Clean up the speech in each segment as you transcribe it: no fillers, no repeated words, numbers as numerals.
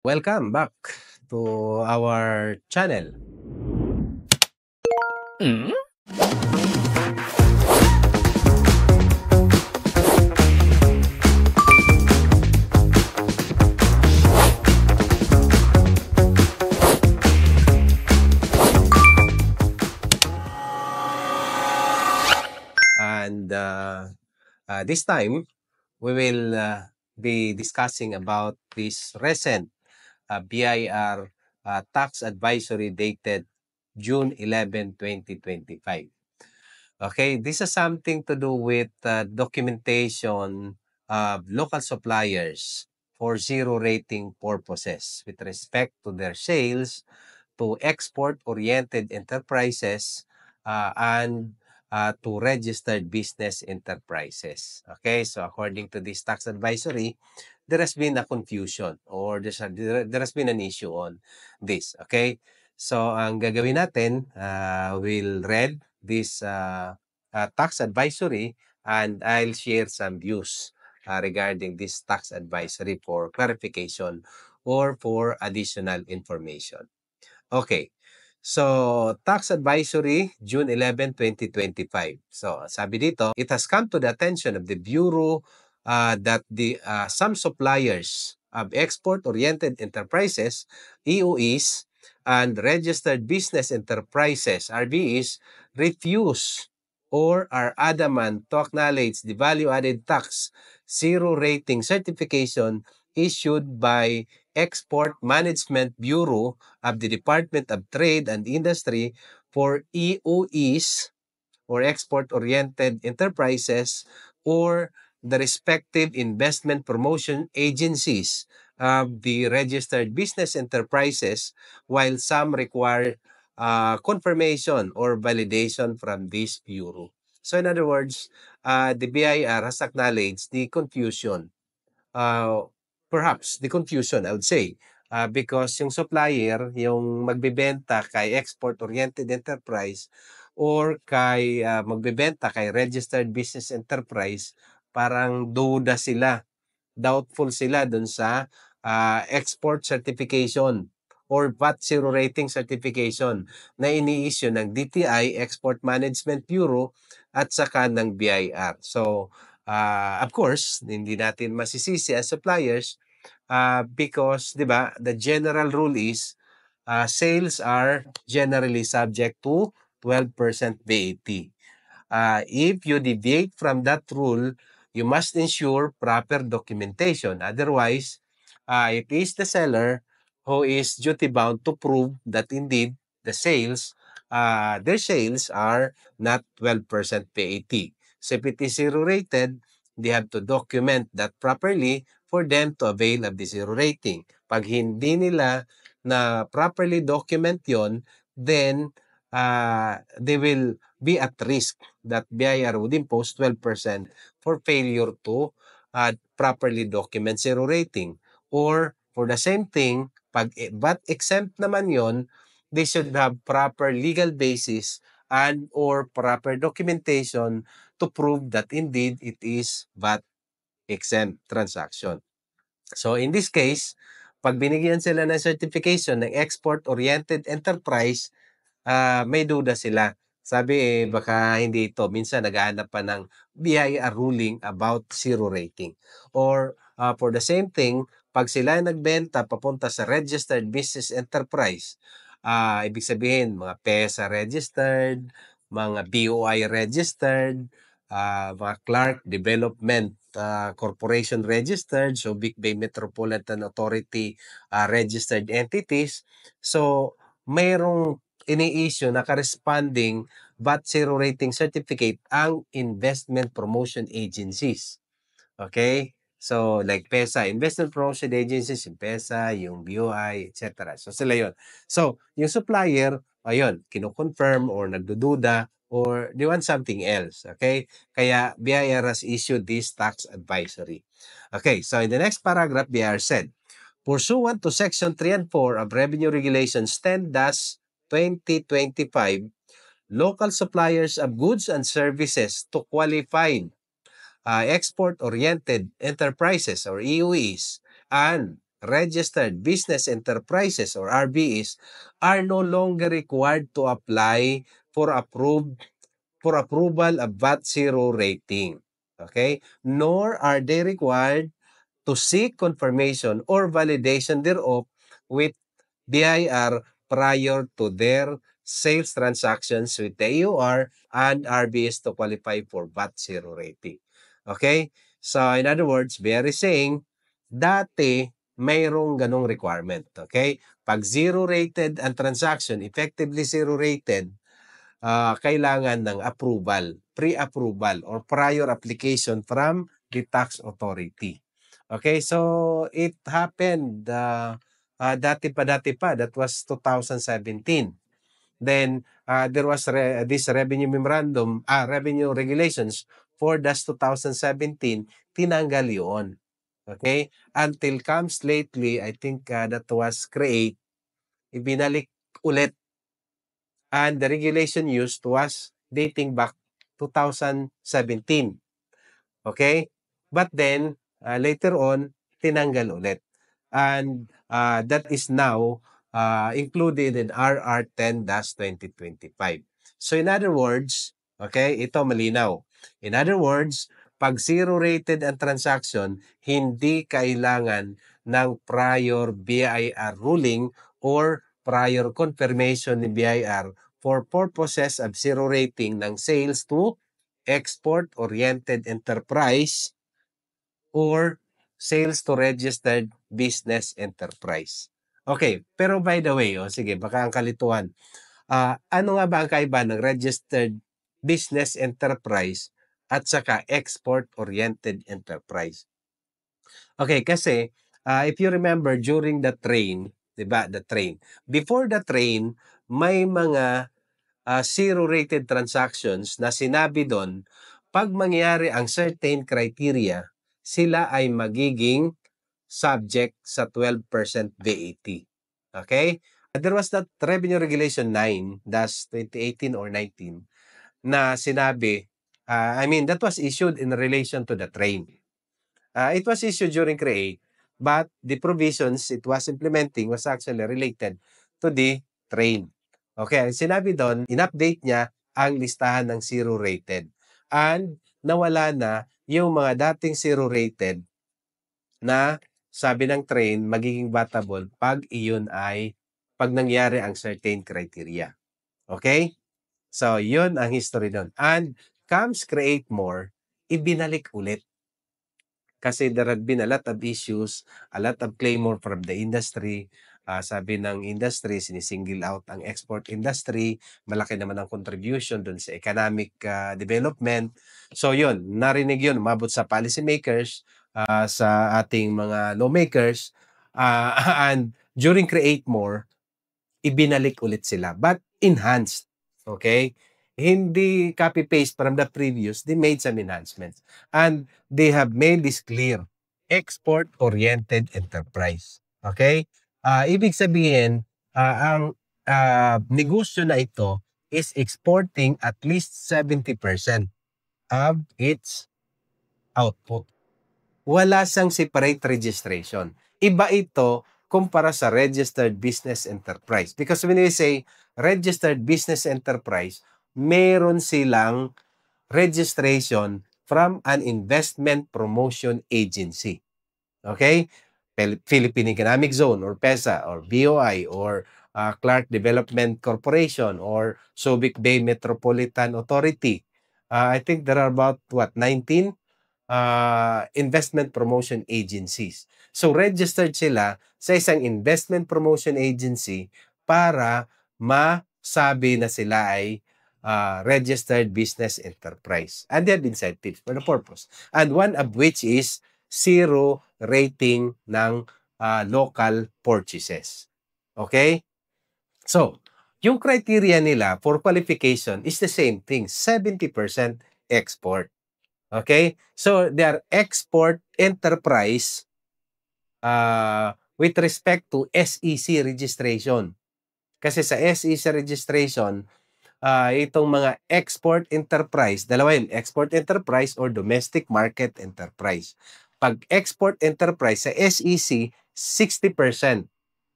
Welcome back to our channel. Mm? And this time, we will be discussing about this recent BIR tax advisory dated June 11, 2025. Okay, this is something to do with documentation of local suppliers for zero rating purposes with respect to their sales to export-oriented enterprises and to registered business enterprises. Okay, so according to this tax advisory, there has been a confusion or there has been an issue on this. Okay, so ang gagawin natin, we'll read this tax advisory and I'll share some views regarding this tax advisory for clarification or for additional information. Okay. So, tax advisory, June 11, 2025. So, sabi dito, it has come to the attention of the Bureau that some suppliers of export-oriented enterprises, EOEs, and registered business enterprises, RBEs, refuse or are adamant to acknowledge the value-added tax zero rating certification issued by Export Management Bureau of the Department of Trade and Industry for EOEs or export-oriented enterprises or the respective investment promotion agencies of the registered business enterprises, while some require confirmation or validation from this bureau. So in other words, the BIR has acknowledged the confusion, uh, perhaps the confusion, I would say. Because yung supplier, yung magbebenta kay export-oriented enterprise or kay magbebenta kay registered business enterprise, parang duda sila, doubtful sila dun sa export certification or VAT zero rating certification na ini-issue ng DTI, Export Management Bureau, at saka ng BIR. So, of course, hindi natin masisisi as suppliers because, di ba, the general rule is sales are generally subject to 12% VAT. If you deviate from that rule, you must ensure proper documentation. Otherwise, it is the seller who is duty bound to prove that indeed their sales are not 12% VAT. So if it is zero rated, they have to document that properly for them to avail of the zero rating. Pag hindi nila na properly document yon, then they will be at risk that BIR would impose 12% for failure to properly document zero rating. Or for the same thing, pag VAT exempt naman yon, they should have proper legal basis and or proper documentation to prove that indeed it is VAT exempt transaction. So in this case, pag binigyan sila ng certification ng export-oriented enterprise, may duda sila. Sabi baka hindi ito. Minsan naghahanap pa ng BIR ruling about zero rating. Or for the same thing, pag sila nagbenta papunta sa registered business enterprise, ibig sabihin mga PESA registered, mga BOI registered, mga Clark Development Corporation registered, so Big Bay Metropolitan Authority registered entities. So mayroong ini-issue na corresponding VAT zero rating certificate ang investment promotion agencies. Okay? So, like PESA, investment promotion agencies, yung PESA, yung BOI, etc. So, sila yon. So, yung supplier, ayun, kino-confirm or nagdududa or they want something else. Okay? Kaya BIR has issued this tax advisory. Okay, so in the next paragraph, BIR said, pursuant to Section 3 and 4 of Revenue Regulations 10-2025, local suppliers of goods and services to qualified export-oriented enterprises or EOEs and registered business enterprises or RBEs are no longer required to apply for approval of VAT zero rating. Okay? Nor are they required to seek confirmation or validation thereof with BIR prior to their sales transactions with the AUR and RBS to qualify for VAT zero rating. Okay? So, in other words, BIR is saying, dati, mayroong ganong requirement. Okay? Pag zero rated ang transaction, effectively zero rated, kailangan ng approval, pre-approval or prior application from the tax authority. Okay, so it happened dati pa, that was 2017. Then there was this revenue memorandum, revenue regulations for das 2017, tinanggal yun. Okay? Until comes lately, I think that was create, ibinalik ulit. And the regulation used was dating back 2017. Okay? But then, later on, tinanggal ulit. And that is now included in RR 10-2025. So in other words, okay, ito malinaw. In other words, pag zero rated ang transaction, hindi kailangan ng prior BIR ruling or prior confirmation ni BIR for purposes of zero rating ng sales to export-oriented enterprise or sales to registered business enterprise. Okay, pero by the way, sige, baka ang kalituhan. Ano nga ba ang kaiba ng registered business enterprise at saka export-oriented enterprise? Okay, kasi if you remember during the train, 'di ba, the train. Before the train, may mga zero-rated transactions na sinabi doon, pag mangyari ang certain criteria, sila ay magiging subject sa 12% VAT. Okay? There was that Revenue Regulation 9-2018 or 19 na sinabi, that was issued in relation to the train. It was issued during CREA, but the provisions it was implementing was actually related to the train. Okay, sinabi doon, in-update niya ang listahan ng zero-rated. And nawala na yung mga dating zero-rated na sabi ng train magiging battable pag iyon ay pag nangyari ang certain criteria. Okay? So, yun ang history doon. And comes Create More, ibinalik ulit. Kasi there had been a lot of issues, a lot of clamor from the industry. Sabi ng industry, sinisingle out ang export industry. Malaki naman ang contribution dun sa economic development. So yun, narinig yun, umabot sa policymakers, sa ating mga lawmakers. And during Create More, ibinalik ulit sila, but enhanced. Okay? Hindi copy-paste from the previous, they made some enhancements. And they have made this clear, export-oriented enterprise. Okay? Ibig sabihin, ang negosyo na ito is exporting at least 70% of its output. Wala siyang separate registration. Iba ito kumpara sa registered business enterprise. Because when we say registered business enterprise, meron silang registration from an investment promotion agency. Okay? Philippine Economic Zone or PEZA or BOI or Clark Development Corporation or Subic Bay Metropolitan Authority. I think there are about 19 investment promotion agencies. So registered sila sa isang investment promotion agency para masabi na sila ay registered business enterprise. And they have incentives for the purpose. And one of which is zero rating ng local purchases. Okay? So, yung criteria nila for qualification is the same thing, 70% export. Okay? So, they are export enterprise with respect to SEC registration. Kasi sa SEC registration, itong mga export enterprise, dalawa yun, export enterprise or domestic market enterprise. Pag export enterprise sa SEC, 60%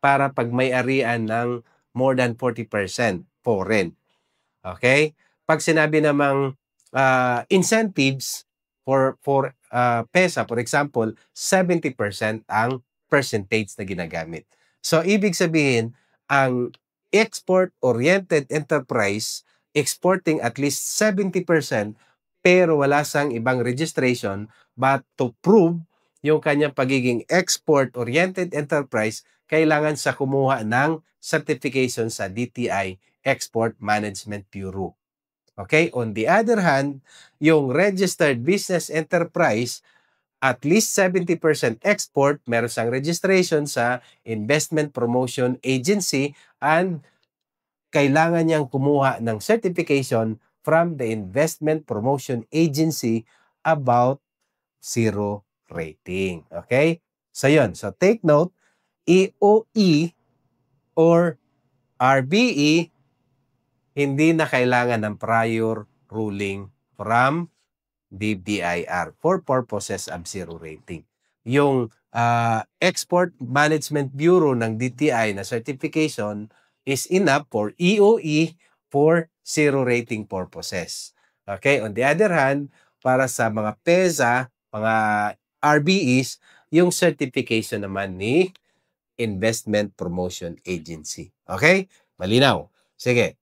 para pag may-arian ng more than 40% foreign. Okay? Pag sinabi namang incentives for PESA, for example, 70% ang percentage na ginagamit. So, ibig sabihin, ang export-oriented enterprise exporting at least 70% pero wala sang ibang registration, but to prove yung kanyang pagiging export-oriented enterprise, kailangan sa kumuha ng certification sa DTI Export Management Bureau. Okay? On the other hand, yung registered business enterprise, at least 70% export, meron siyang registration sa Investment Promotion Agency and kailangan niyang kumuha ng certification from the Investment Promotion Agency about zero rating. Okay? So yun. So take note, EOE or RBE, hindi na kailangan ng prior ruling from the BIR for purposes of zero rating. Yung Export Management Bureau ng DTI na certification is enough for EOE for zero rating purposes. Okay? On the other hand, para sa mga PESA, mga RBEs, yung certification naman ni Investment Promotion Agency. Okay? Malinaw. Sige.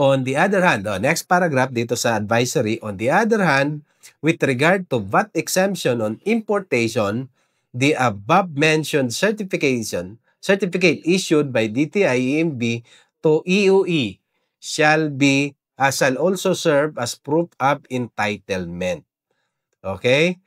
On the other hand, next paragraph dito sa advisory, on the other hand, with regard to VAT exemption on importation, the above-mentioned certificate issued by DTI-EMB to EOE shall also serve as proof of entitlement. Okay?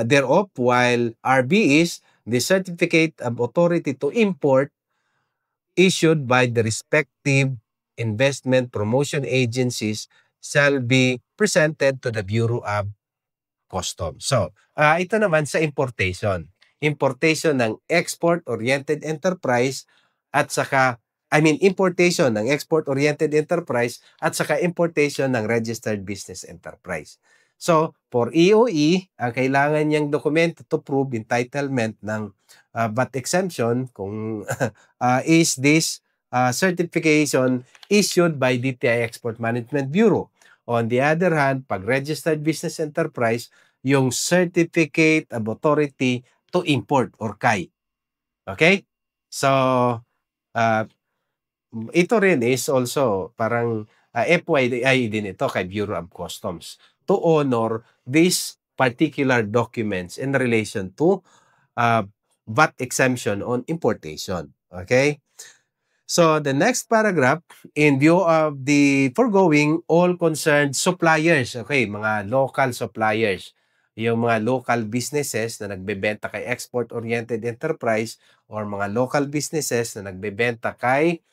Thereof, while RB is the certificate of authority to import issued by the respective investment promotion agencies shall be presented to the Bureau of Customs. So, ito naman sa importation. Importation ng export-oriented enterprise at saka, importation ng export-oriented enterprise at saka importation ng registered business enterprise. So, for EOE, ang kailangan niyang dokumento to prove entitlement ng VAT exemption kung is this certification issued by DTI Export Management Bureau. On the other hand, pag registered business enterprise, yung Certificate of Authority to Import or CAI. Okay? So, ito rin is also parang FYI din ito kay Bureau of Customs to honor these particular documents in relation to VAT exemption on importation. Okay? So, the next paragraph, in view of the foregoing, all concerned suppliers, okay, mga local suppliers, yung mga local businesses na nagbebenta kay export-oriented enterprise or mga local businesses na nagbebenta kay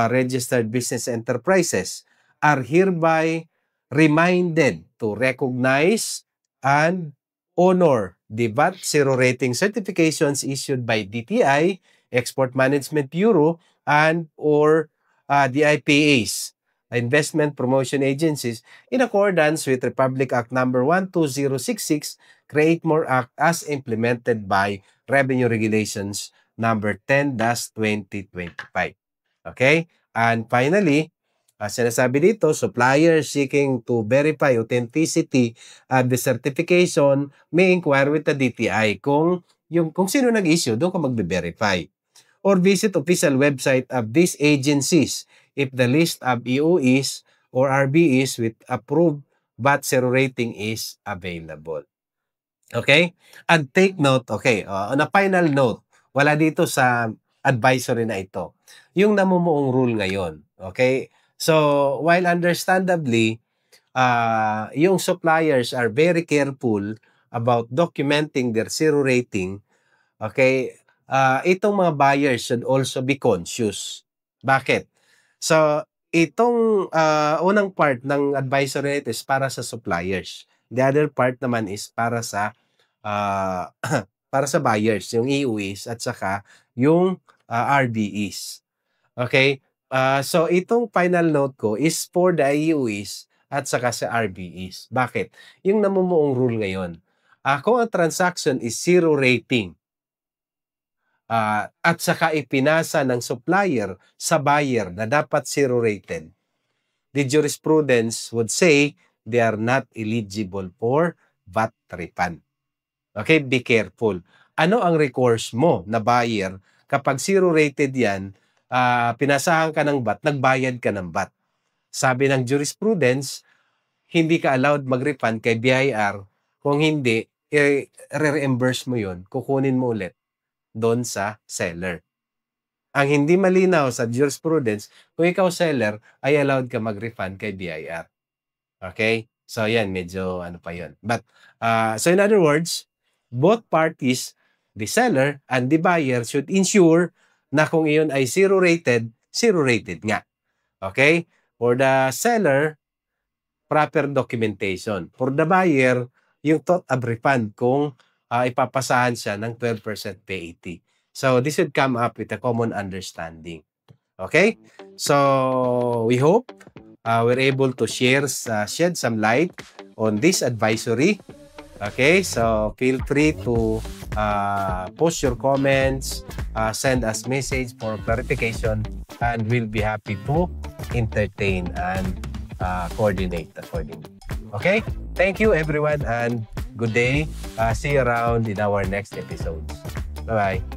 registered business enterprises are hereby reminded to recognize and honor the VAT zero rating certifications issued by DTI, Export Management Bureau, and or the IPAs, Investment Promotion Agencies, in accordance with Republic Act Number 12066, Create More Act as implemented by Revenue Regulations Number 10-2025. Okay? And finally, sinasabi dito, suppliers seeking to verify authenticity of the certification may inquire with the DTI kung sino nag-issue, doon ka magbe-verify. Or visit official website of these agencies if the list of EOEs or RBEs with approved VAT zero rating is available. Okay? And take note, okay, on a final note, wala dito sa advisory na ito. Yung namumuong rule ngayon. Okay? So, while understandably, yung suppliers are very careful about documenting their zero rating, okay, itong mga buyers should also be conscious. Bakit? So, itong unang part ng advisory is para sa suppliers. The other part naman is para sa para sa buyers, yung EOEs at saka yung RBEs. Okay? So, itong final note ko is for the EOEs at saka sa RBEs. Bakit? Yung namumuong rule ngayon, Kung ang transaction is zero rating, at saka ipinasa ng supplier sa buyer na dapat zero rated, the jurisprudence would say they are not eligible for VAT refund. Okay, be careful. Ano ang recourse mo na buyer kapag zero rated yan, pinasahan ka ng VAT, nagbayad ka ng VAT? Sabi ng jurisprudence, hindi ka allowed mag-refund kay BIR. Kung hindi, i-reimburse mo yun, kukunin mo ulit doon sa seller. Ang hindi malinaw sa jurisprudence, kung ikaw seller, ay allowed ka mag-refund kay BIR. Okay? So, yan, medyo ano pa yun. But, so in other words, both parties, the seller and the buyer should ensure na kung iyon ay zero rated nga. Okay? For the seller, proper documentation. For the buyer, yung thought of refund kung ipapasahan siya ng 12% PAT. So, this should come up with a common understanding. Okay? So, we hope we're able to shed some light on this advisory. Okay? So, feel free to post your comments, send us message for clarification, and we'll be happy to entertain and coordinate accordingly. Okay? Thank you, everyone, and good day. See you around in our next episodes. Bye-bye.